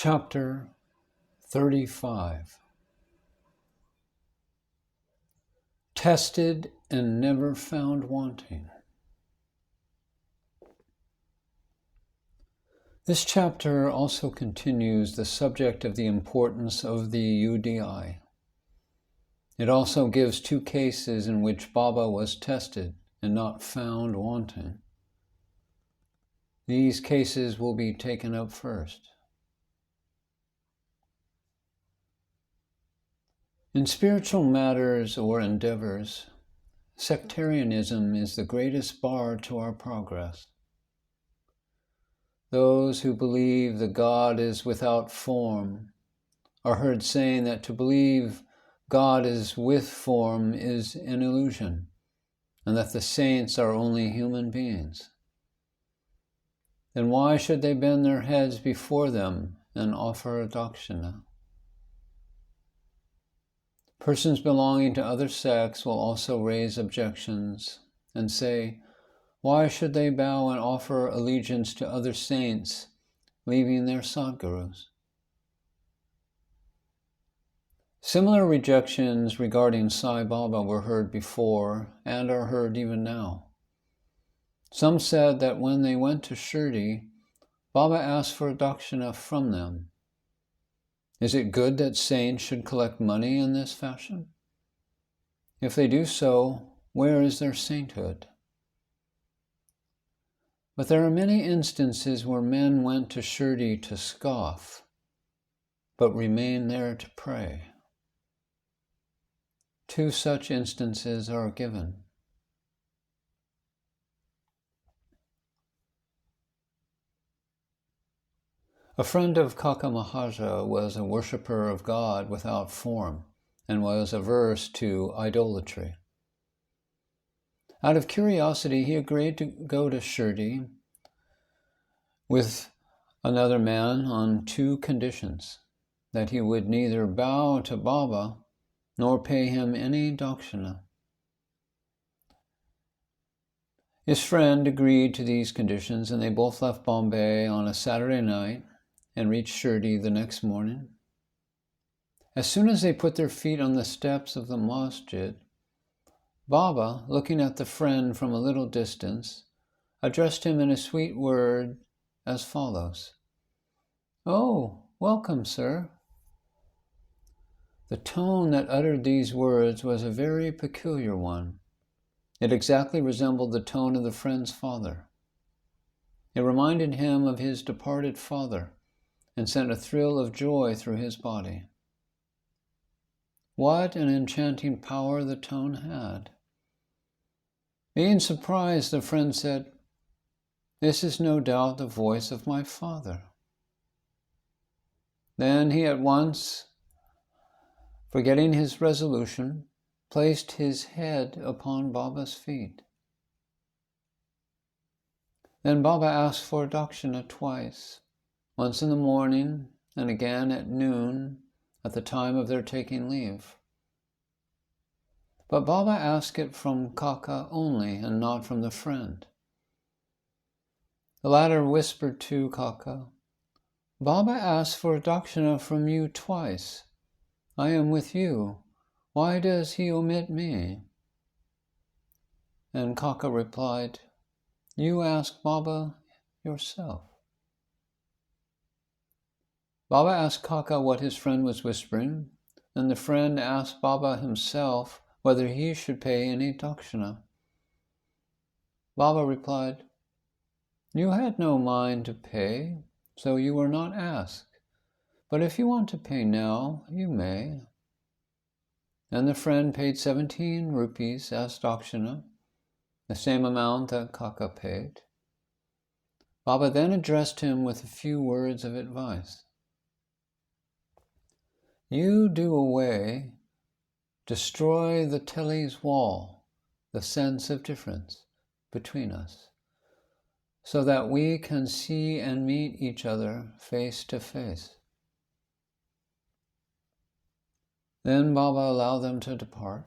Chapter 35. Tested and never found wanting. This chapter also continues the subject of the importance of the UDI. It also gives two cases in which Baba was tested and not found wanting. These cases will be taken up first. In spiritual matters or endeavors, sectarianism is the greatest bar to our progress. Those who believe that God is without form are heard saying that to believe God is with form is an illusion, and that the saints are only human beings. Then why should they bend their heads before them and offer a dakshina? Persons belonging to other sects will also raise objections and say, why should they bow and offer allegiance to other saints, leaving their sadgurus? Similar rejections regarding Sai Baba were heard before and are heard even now. Some said that when they went to Shirdi, Baba asked for a dakshina from them. Is it good that saints should collect money in this fashion? If they do so, where is their sainthood? But there are many instances where men went to Shirdi to scoff, but remained there to pray. Two such instances are given. A friend of Kaka Mahaja was a worshipper of God without form and was averse to idolatry. Out of curiosity, he agreed to go to Shirdi with another man on two conditions: that he would neither bow to Baba nor pay him any dakshina. His friend agreed to these conditions, and they both left Bombay on a Saturday night and reached Shirdi the next morning. As soon as they put their feet on the steps of the masjid, Baba, looking at the friend from a little distance, addressed him in a sweet word as follows: "Oh, welcome, sir." The tone that uttered these words was a very peculiar one. It exactly resembled the tone of the friend's father. It reminded him of his departed father and sent a thrill of joy through his body. What an enchanting power the tone had! Being surprised, the friend said, "This is no doubt the voice of my father." Then he at once, forgetting his resolution, placed his head upon Baba's feet. Then Baba asked for dakshina twice, once in the morning and again at noon at the time of their taking leave. But Baba asked it from Kaka only and not from the friend. The latter whispered to Kaka, "Baba asked for a dakshina from you twice. I am with you. Why does he omit me?" And Kaka replied, "You ask Baba yourself." Baba asked Kaka what his friend was whispering, and the friend asked Baba himself whether he should pay any dakshina. Baba replied, "You had no mind to pay, so you were not asked. But if you want to pay now, you may." And the friend paid 17 rupees as dakshina, the same amount that Kaka paid. Baba then addressed him with a few words of advice. "You do away, destroy the Telly's wall, the sense of difference between us, so that we can see and meet each other face to face." Then Baba allowed them to depart.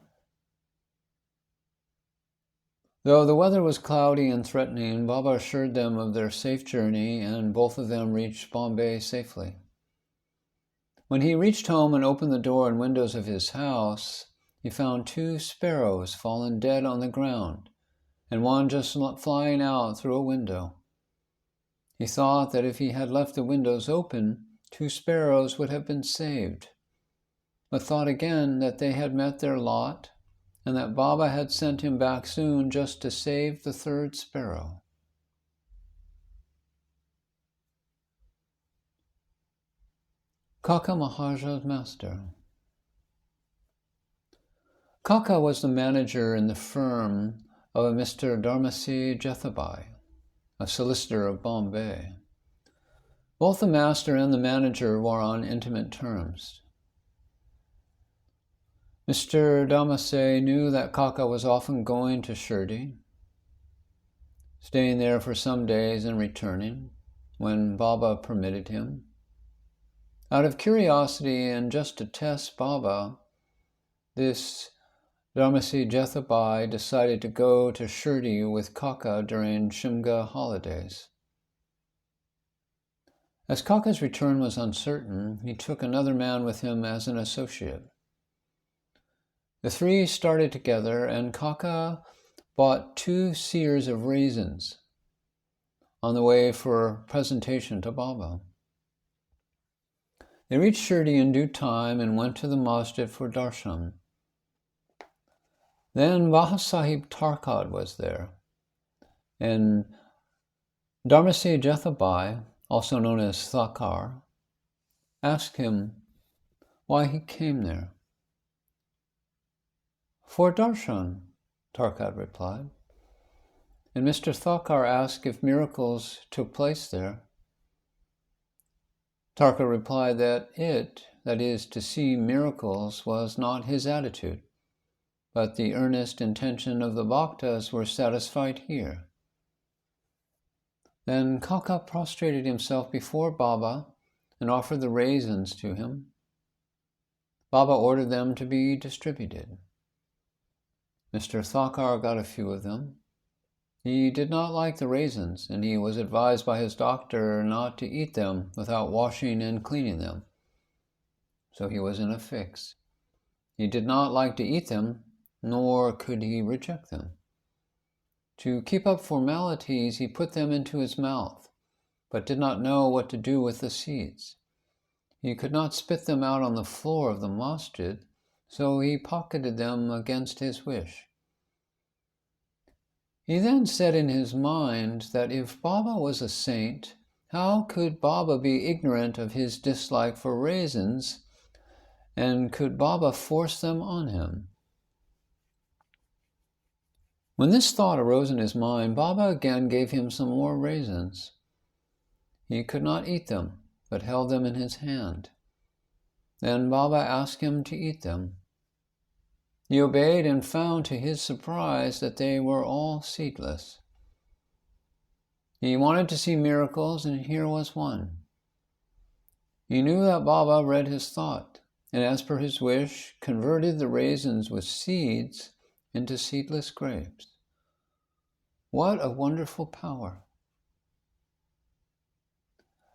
Though the weather was cloudy and threatening, Baba assured them of their safe journey, and both of them reached Bombay safely. When he reached home and opened the door and windows of his house, he found 2 sparrows fallen dead on the ground, and one just flying out through a window. He thought that if he had left the windows open, 2 sparrows would have been saved, but thought again that they had met their lot and that Baba had sent him back soon just to save the 3rd sparrow. Kaka Maharaj's master. Kaka was the manager in the firm of a Mr. Dharmasi Jethabai, a solicitor of Bombay. Both the master and the manager were on intimate terms. Mr. Dharmasi knew that Kaka was often going to Shirdi, staying there for some days and returning, when Baba permitted him. Out of curiosity and just to test Baba, this Dharmasi Jethabai decided to go to Shirdi with Kaka during Shimga holidays. As Kaka's return was uncertain, he took another man with him as an associate. The 3 started together, and Kaka bought 2 seers of raisins on the way for presentation to Baba. They reached Shirdi in due time and went to the masjid for darshan. Then Bahasahib Tarkad was there, and Dharmasi Jethabai, also known as Thakar, asked him why he came there. For darshan, Tarkad replied, and Mr. Thakar asked if miracles took place there. Tarkar replied that that is, to see miracles, was not his attitude, but the earnest intention of the bhaktas were satisfied here. Then Kaka prostrated himself before Baba and offered the raisins to him. Baba ordered them to be distributed. Mr. Thakar got a few of them. He did not like the raisins, and he was advised by his doctor not to eat them without washing and cleaning them. So he was in a fix. He did not like to eat them, nor could he reject them. To keep up formalities, he put them into his mouth, but did not know what to do with the seeds. He could not spit them out on the floor of the masjid, so he pocketed them against his wish. He then said in his mind that if Baba was a saint, how could Baba be ignorant of his dislike for raisins, and could Baba force them on him? When this thought arose in his mind, Baba again gave him some more raisins. He could not eat them, but held them in his hand. Then Baba asked him to eat them. He obeyed and found to his surprise that they were all seedless. He wanted to see miracles, and here was one. He knew that Baba read his thought, and as per his wish, converted the raisins with seeds into seedless grapes. What a wonderful power!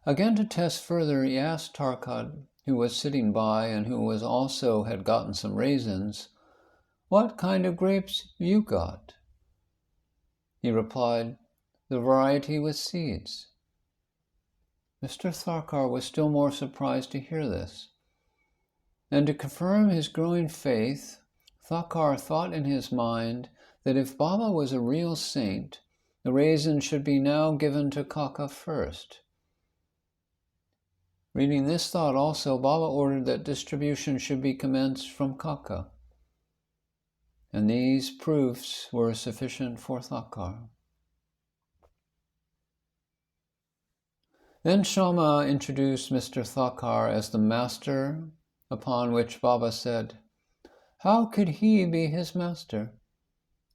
Again, to test further, he asked Tarkad, who was sitting by and who also had gotten some raisins, "What kind of grapes you got?" He replied, "The variety with seeds." Mr. Tharkar was still more surprised to hear this. And to confirm his growing faith, Thakkar thought in his mind that if Baba was a real saint, the raisins should be now given to Kaka first. Reading this thought also, Baba ordered that distribution should be commenced from Kaka. And these proofs were sufficient for Thakkar. Then Shama introduced Mr. Thakkar as the master, upon which Baba said, "How could he be his master?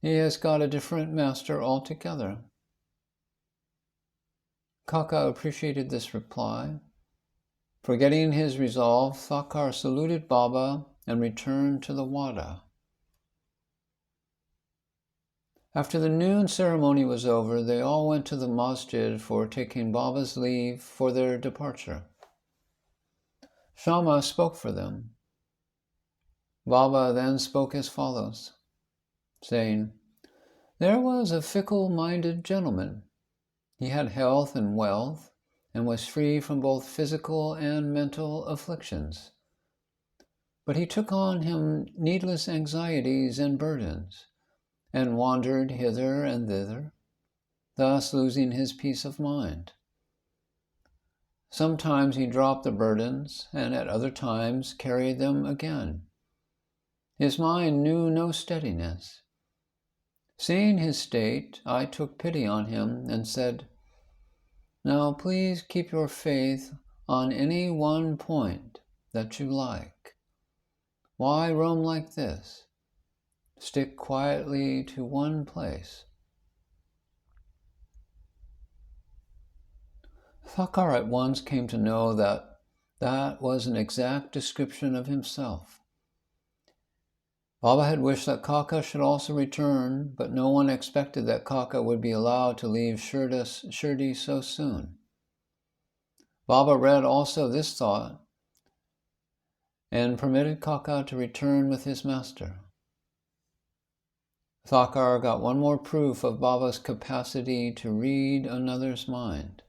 He has got a different master altogether." Kaka appreciated this reply. Forgetting his resolve, Thakkar saluted Baba and returned to the Wada. After the noon ceremony was over, they all went to the masjid for taking Baba's leave for their departure. Shama spoke for them. Baba then spoke as follows, saying, "There was a fickle-minded gentleman. He had health and wealth, and was free from both physical and mental afflictions. But he took on him needless anxieties and burdens, and wandered hither and thither, thus losing his peace of mind. Sometimes he dropped the burdens, and at other times carried them again. His mind knew no steadiness. Seeing his state, I took pity on him and said, 'Now please keep your faith on any one point that you like. Why roam like this? Stick quietly to one place.'" Thakkar at once came to know that that was an exact description of himself. Baba had wished that Kaka should also return, but no one expected that Kaka would be allowed to leave Shirdi so soon. Baba read also this thought and permitted Kaka to return with his master. Thakkar got one more proof of Baba's capacity to read another's mind.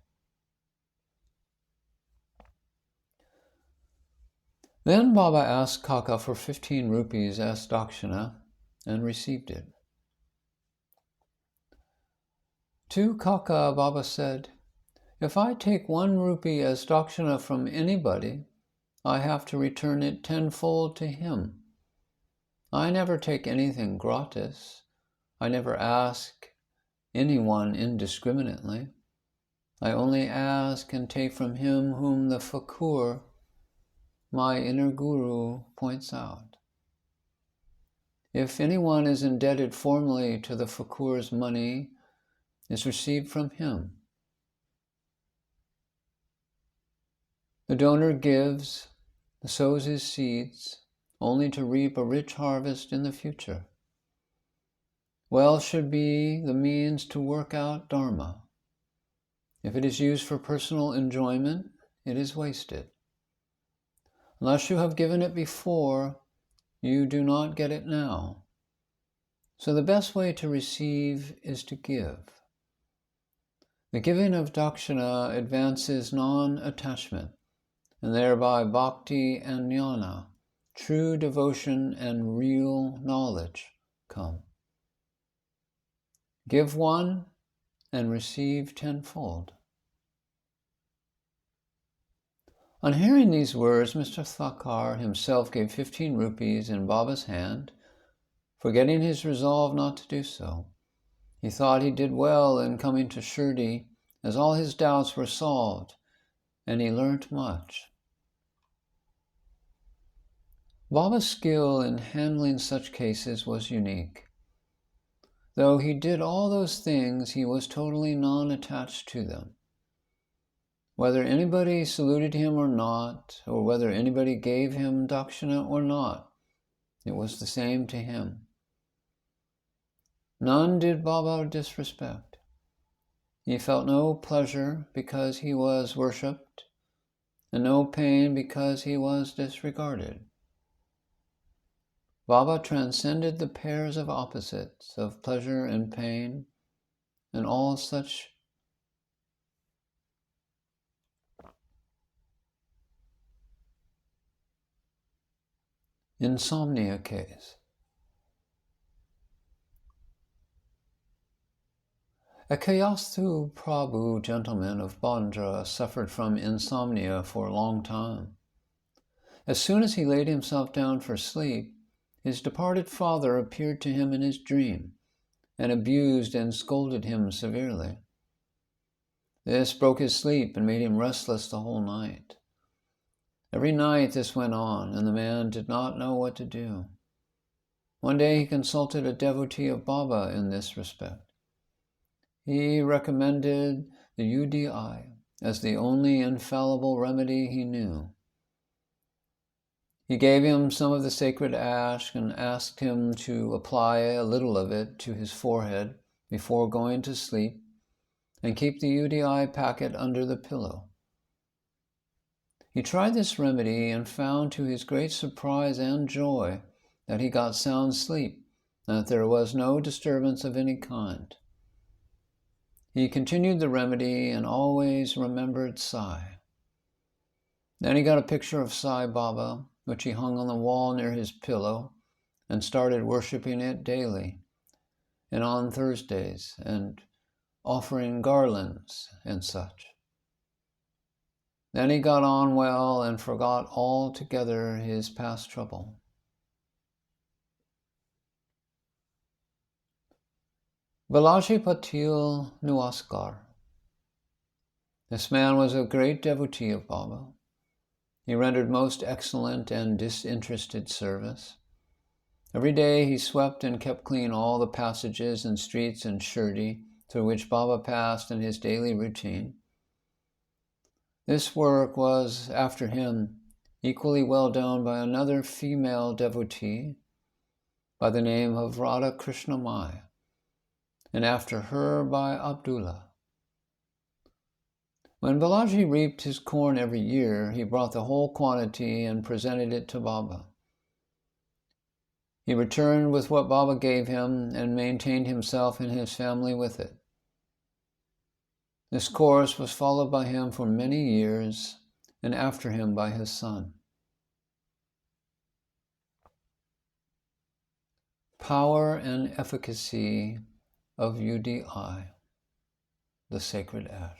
Then Baba asked Kaka for 15 rupees as dakshina and received it. To Kaka, Baba said, "If I take 1 rupee as dakshina from anybody, I have to return it tenfold to him. I never take anything gratis. I never ask anyone indiscriminately. I only ask and take from him whom the fakur, my inner guru, points out. If anyone is indebted formally to the fakur's money, is received from him. The donor gives, sows his seeds, only to reap a rich harvest in the future. Wealth should be the means to work out dharma. If it is used for personal enjoyment, it is wasted. Unless you have given it before, you do not get it now. So the best way to receive is to give. The giving of dakshina advances non-attachment, and thereby bhakti and jnana, true devotion and real knowledge, come. Give 1 and receive tenfold. On hearing these words, Mr. Thakkar himself gave 15 rupees in Baba's hand, forgetting his resolve not to do so. He thought he did well in coming to Shirdi, as all his doubts were solved, and he learnt much. Baba's skill in handling such cases was unique. Though he did all those things, he was totally non-attached to them. Whether anybody saluted him or not, or whether anybody gave him dakshina or not, it was the same to him. None did Baba disrespect. He felt no pleasure because he was worshipped, and no pain because he was disregarded. Baba transcended the pairs of opposites of pleasure and pain, and all such insomnia case. A Kayasthu Prabhu gentleman of Bandra suffered from insomnia for a long time. As soon as he laid himself down for sleep, his departed father appeared to him in his dream and abused and scolded him severely. This broke his sleep and made him restless the whole night. Every night this went on, and the man did not know what to do. One day he consulted a devotee of Baba in this respect. He recommended the UDI as the only infallible remedy he knew. He gave him some of the sacred ash and asked him to apply a little of it to his forehead before going to sleep and keep the UDI packet under the pillow. He tried this remedy and found to his great surprise and joy that he got sound sleep and that there was no disturbance of any kind. He continued the remedy and always remembered Sai. Then he got a picture of Sai Baba, which he hung on the wall near his pillow, and started worshipping it daily and on Thursdays and offering garlands and such. Then he got on well and forgot altogether his past trouble. Balaji Patil Nuaskar. This man was a great devotee of Baba. He rendered most excellent and disinterested service. Every day he swept and kept clean all the passages and streets in Shirdi through which Baba passed in his daily routine. This work was, after him, equally well done by another female devotee by the name of Radha Krishna Mai, and after her by Abdullah. When Balaji reaped his corn every year, he brought the whole quantity and presented it to Baba. He returned with what Baba gave him and maintained himself and his family with it. This course was followed by him for many years, and after him by his son. Power and efficacy of UDI, the sacred ash.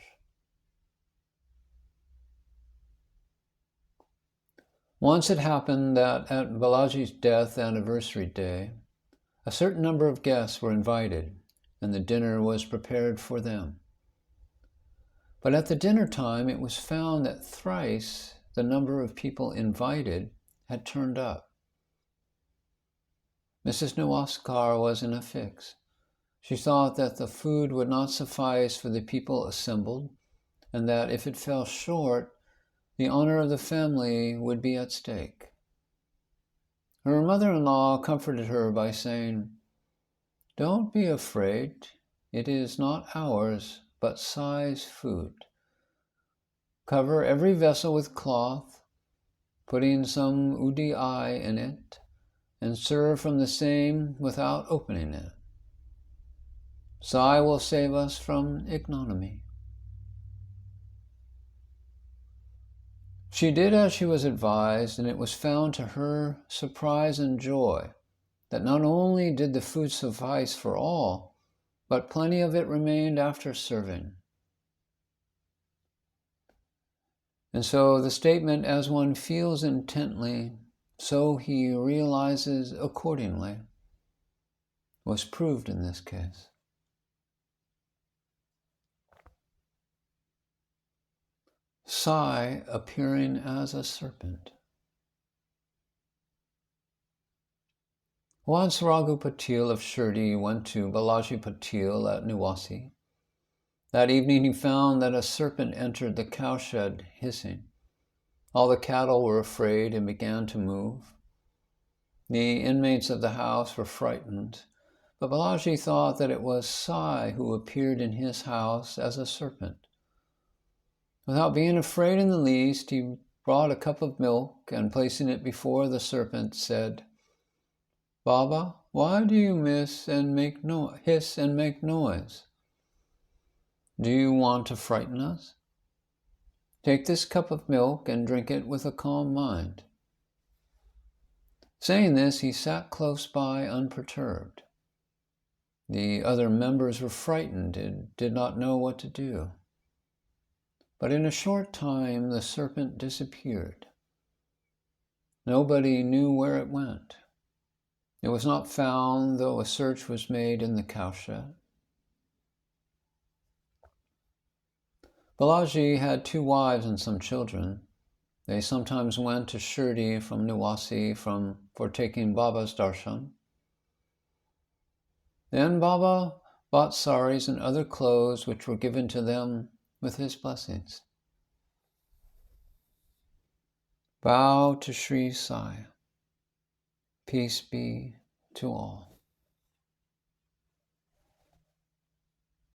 Once it happened that at Balaji's death anniversary day, a certain number of guests were invited, and the dinner was prepared for them. But at the dinner time, it was found that thrice the number of people invited had turned up. Mrs. Nuaskar was in a fix. She thought that the food would not suffice for the people assembled, and that if it fell short, the honor of the family would be at stake. Her mother-in-law comforted her by saying, "Don't be afraid. It is not ours, but Sai's food. Cover every vessel with cloth, putting some UDI in it, and serve from the same without opening it. Sai will save us from ignominy." She did as she was advised, and it was found to her surprise and joy that not only did the food suffice for all, but plenty of it remained after serving. And so the statement, "as one feels intently, so he realizes accordingly," was proved in this case. Sai appearing as a serpent. Once Raghu Patil of Shirdi went to Balaji Patil at Niwasi. That evening he found that a serpent entered the cowshed hissing. All the cattle were afraid and began to move. The inmates of the house were frightened, but Balaji thought that it was Sai who appeared in his house as a serpent. Without being afraid in the least, he brought a cup of milk and, placing it before the serpent, said, "Baba, why do you hiss and make noise? Do you want to frighten us? Take this cup of milk and drink it with a calm mind." Saying this, he sat close by unperturbed. The other members were frightened and did not know what to do. But in a short time, the serpent disappeared. Nobody knew where it went. It was not found, though a search was made in the cowshed. Balaji had 2 wives and some children. They sometimes went to Shirdi from Niwasi for taking Baba's darshan. Then Baba bought saris and other clothes which were given to them with his blessings. Bow to Sri Sai. Peace be to all.